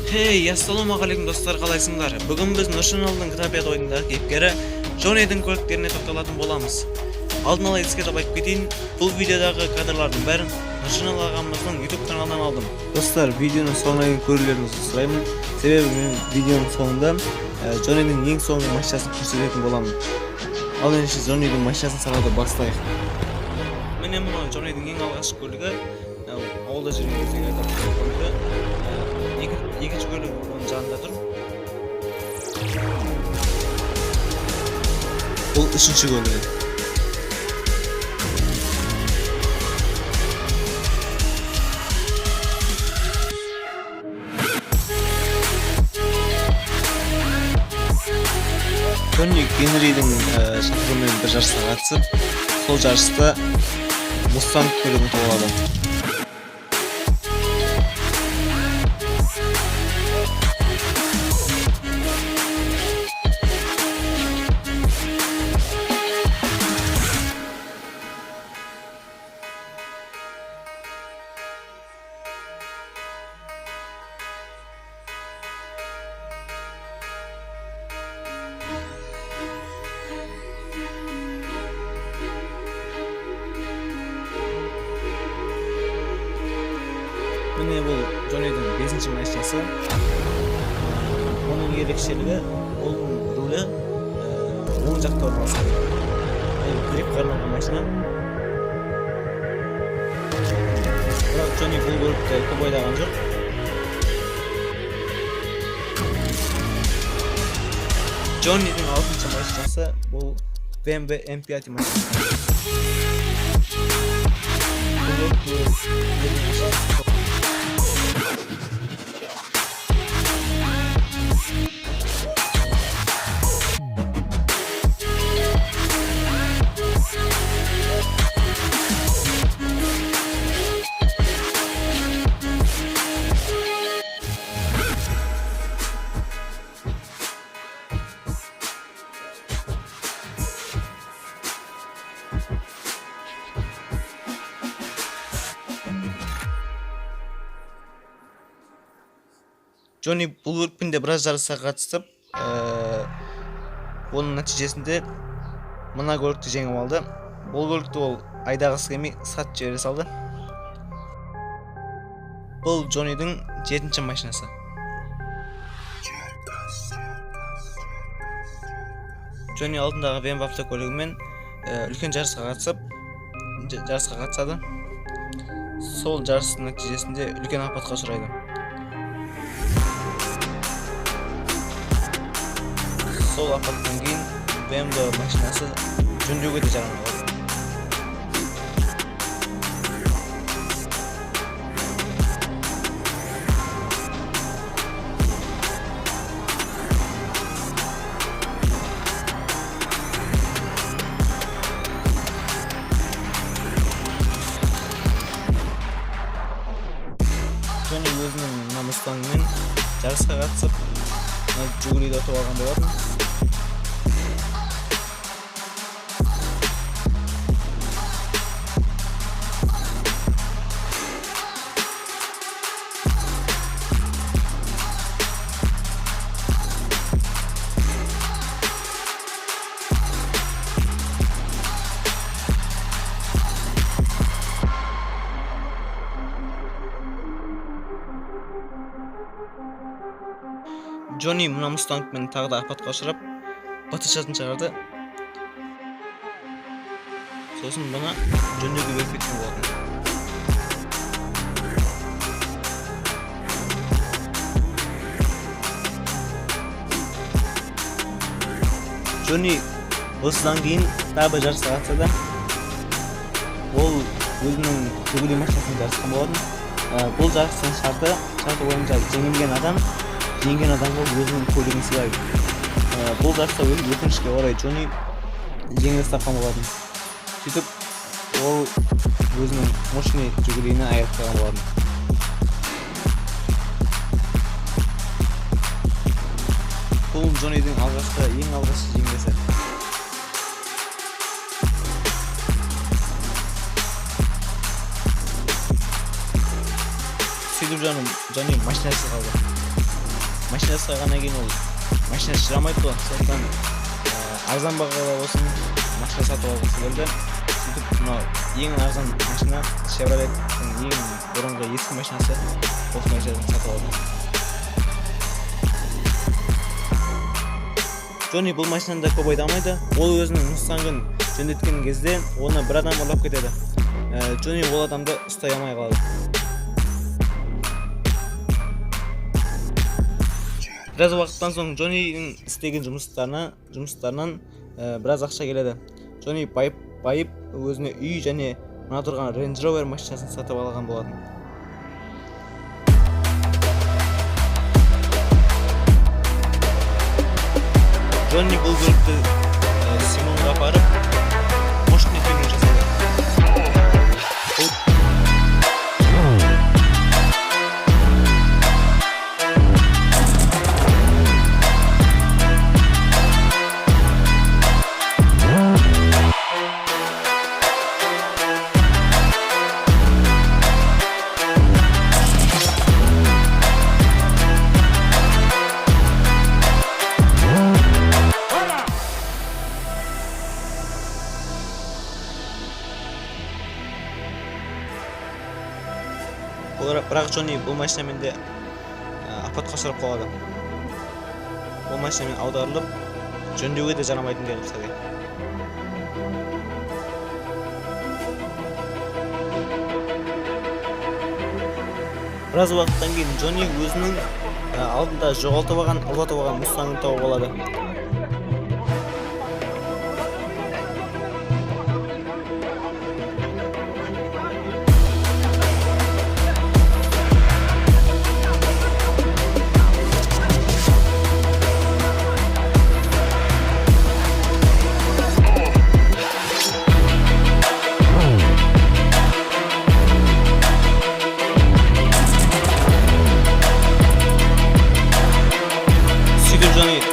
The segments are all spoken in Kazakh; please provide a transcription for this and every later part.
Хей, ассалаумағалейкум достар, қалайсыңдар? Бүгін біз NurChannel'дың кітапият ойындағы кейіпкері Жоннидың көліктеріне тоқталатын боламыз. Алдын ала еске салып кетейін, бұл видеодағы кадрлардың бәрін NurChannel ағамыздың YouTube каналынан алдым. Достар, видеоның соңына дейін көрулеріңізді сұраймын. Себебі мен видеоның соңында Жоннидың ең соңғы машинасын көрсететін боламын. Ал ендеше Жоннидың машинасын салуды бастайық. Міне мұны Жоннидың ең алғашқы көлігі, ауылда жүрген кездегі көлігі. Екінші көлігі оның жанында тұр. Бұл үшінші көлігі. Джонни Генридің шақыруымен бір жарысқа қатысып, сол жарыста Мустанг көлігін тоғылады. Міне бұл Джоннидың 5-ші машинасы. Оның ерекшелігі, оның рулі оң жақта орналасқан. Грипқа арналған машина. Бірақ Джонни бұл көлікті көп ойлаған жоқ. Джоннидың 6-ші машинасы бұл BMW M5 машинасы. Джонни бұл көлікпен де біраз жарысқа қатысып, оның нәтижесінде мына көлікті жеңіп алды. Бұл көлікті ол айдағысы келмей сатып жібере салды. Бұл Джоннидың 7-ші машинасы. Джонни алдындағы BMW автокөлігімен үлкен жарысқа қатысады. Сол жарыстың нәтижесінде үлкен апатқа ұшырайды. Сол апаттан кейін BMW машинасы жөндеуге де жарамай қалды. Джонни өзінің Мустангымен жарысқа қатысып, жүгіруді ұтып алған болатын. Джонни мұна Мустангмен тағы да апатқа ұшырап, батышатын шығарды. Сосын бұны жөндеуге беріп кеткен болатын. Джонни осыдан кейін тағы бір жарысқа қатысады. Ол өзінің жүгіру машинасын жарысқан болатын. Бұл жарыстың шарты бойынша жеңген адамға өзінің көлігін сыйлайды. Бұл жарыста өкінішке орай Джонни жеңіліс тапқан болатын. Сөйтіп, ол өзінің машина жүгіруіне айырып қалған болатын. Бұл Джоннидың ең алғашқы жеңілісі. Сөйтіп Джонни машинасы қалды. машина сұрағаннан кейін ол машина шығамайды ғой, сондықтан арзан бағалы болсын машина сатып алғысы келді. Сөйтіп мынау ең арзан машина Chevrolet'тің ең бұрынғы ескі машинасы осы машинадан сатып алды. Джонни бұл машинада көп айдамайды. Ол өзінің Mustang'ын жөндеткен кезде оны бір адам ұрлап кетеді. Джонни ол адамды ұстай алмай қалады. Біраз уақыттан соң Джоннидің істеген жұмыстарынан біраз ақша келеді. Джонни байып өзіне үй және мына тұрған Range Rover машинасын сатып алған болатын. Джонни бұл көлікті Симонға апарып, мощностьпен жасады. Бірақ Джонни бұл машинамен де апатқа ұшырап қалады. Бұл машинамен аударылып, жөндеуге де жарамайтын деп қысады. Біраз уақыттан кейін Джонни өзінің алдында жоғалтып алған Mustang'ын тауып алады.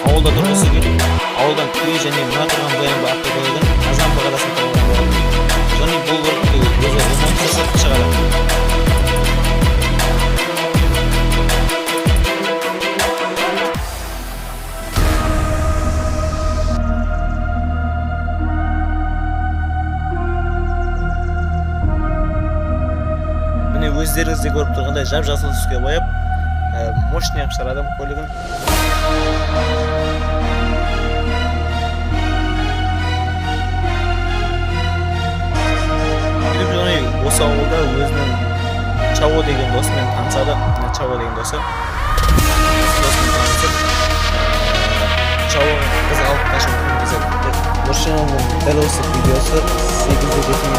Ауылда тұрғысы келіп, ауылдан түйе және мына тұрған боянба автокөлігін арзан бағада сатып алған болатын. Джонни бұл көлікті өзі ремонтқа сатып шығарады. Міне өздеріңіз де көріп тұрғандай жап-жасыл түске бояп, мощный қылып шығарады көлігін. Осы ауылда өзінің Чао деген досымен танысады. Чао деген досы. Досымен танысып, Чао қыз алып қашып көмектеседі. NurChannel'ның дәл осы видеосы 8-де жеткізіп.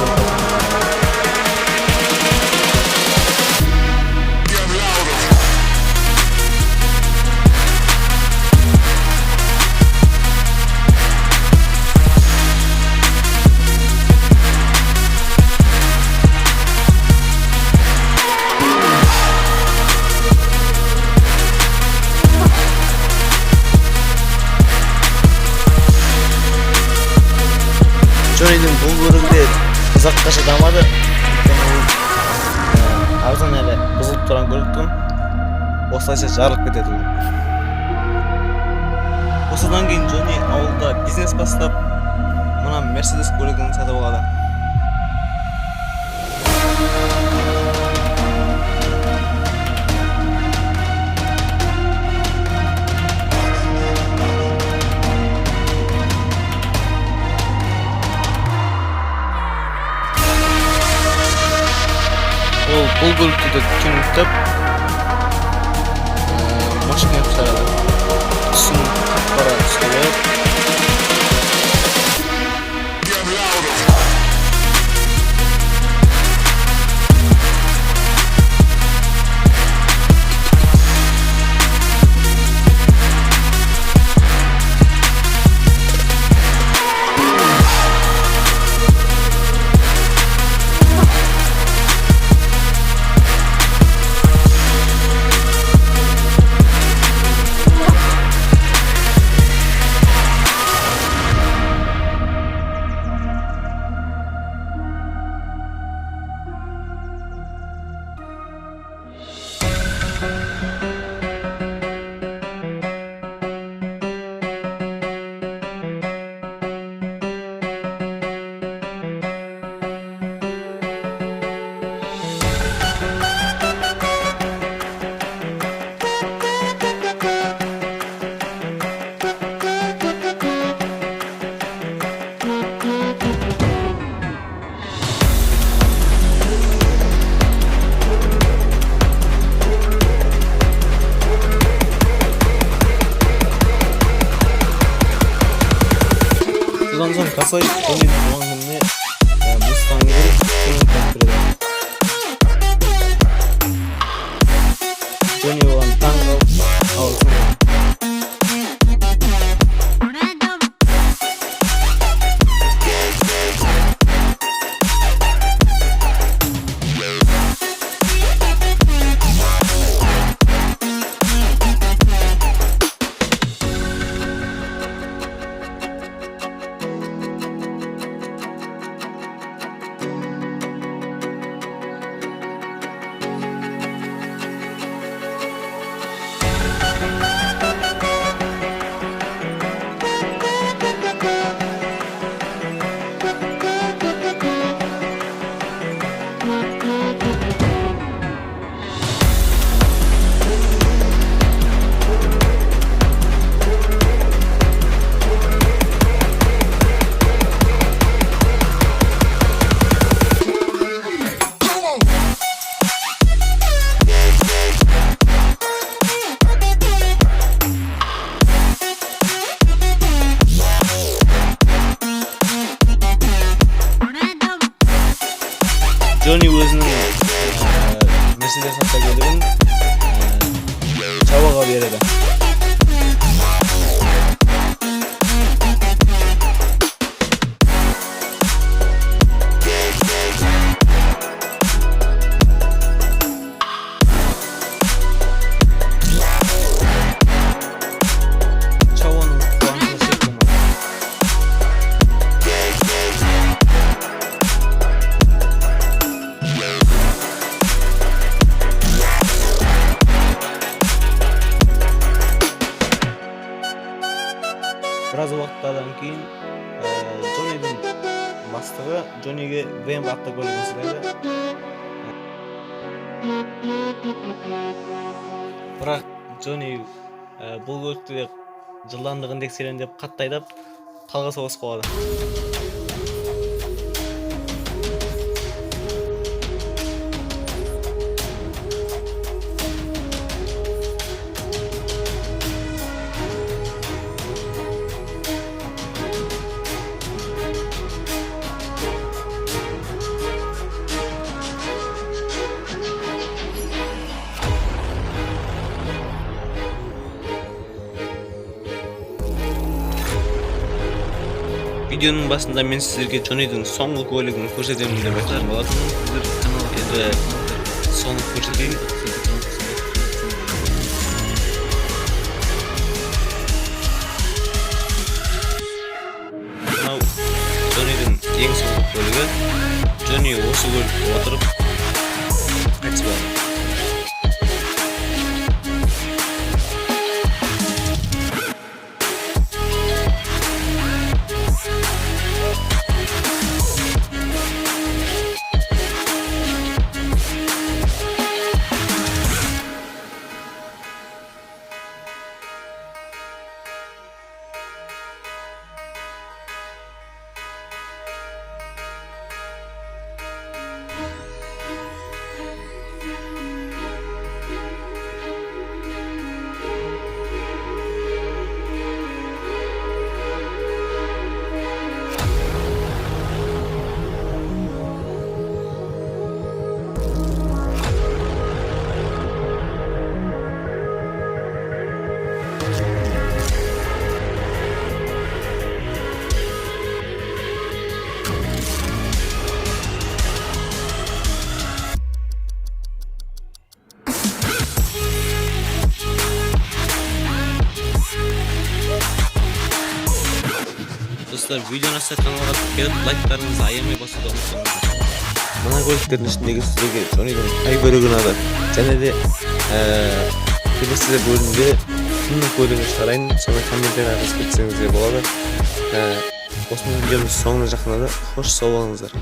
Жоннидың бұл көлігінде ұзаққа шыдамады. Арзан әлі бұзылып тұрған көліктің осылайша жарылып кетеді. Осыдан кейін Джонни ауылда бизнес бастап, мына Mercedes көлігін сатып алады. Бұл көлікті де түніктіп, машина шығарады. Түсін қап-қара түске бояп. осылай Джоннидың туған күніне мустангы көңіл тапсырды. Джонни оған таң қалып алғысын айтты. Джонни өзінің Мерседес автокөлігін чабаға береді. Біраз уақыттардан кейін Джоннидың бастығы Джонниге BMW автокөлігін сыйлайды. Бірақ Джонни бұл көлікте жылдамдығын тексерем деп қатты айдап талға соғысып қалады. Видеоның басында мен сіздерге Джоннидың соңғы көлігін көрсетемін деп айтқан болатынмын. Сіздер каналға соны көрсетейін. Мынау Джоннидың ең соңғы көлігі. Джонни осы көлікте отырып қайтыс болды. Достар, видео ұнаса каналға тіркеліп, лайктарыңызды аямай басуды ұмытпаңыздар. Мына көліктердің ішіндегі сіздерге Джоннидың қай бөлігі ұнады? Және де келесі бөлімде кімнің көлігін шығарайын, соны комменттерге жазып кетсеңіздер болады. Осының видеомыз соңына жақындады. Қош сау болыңыздар.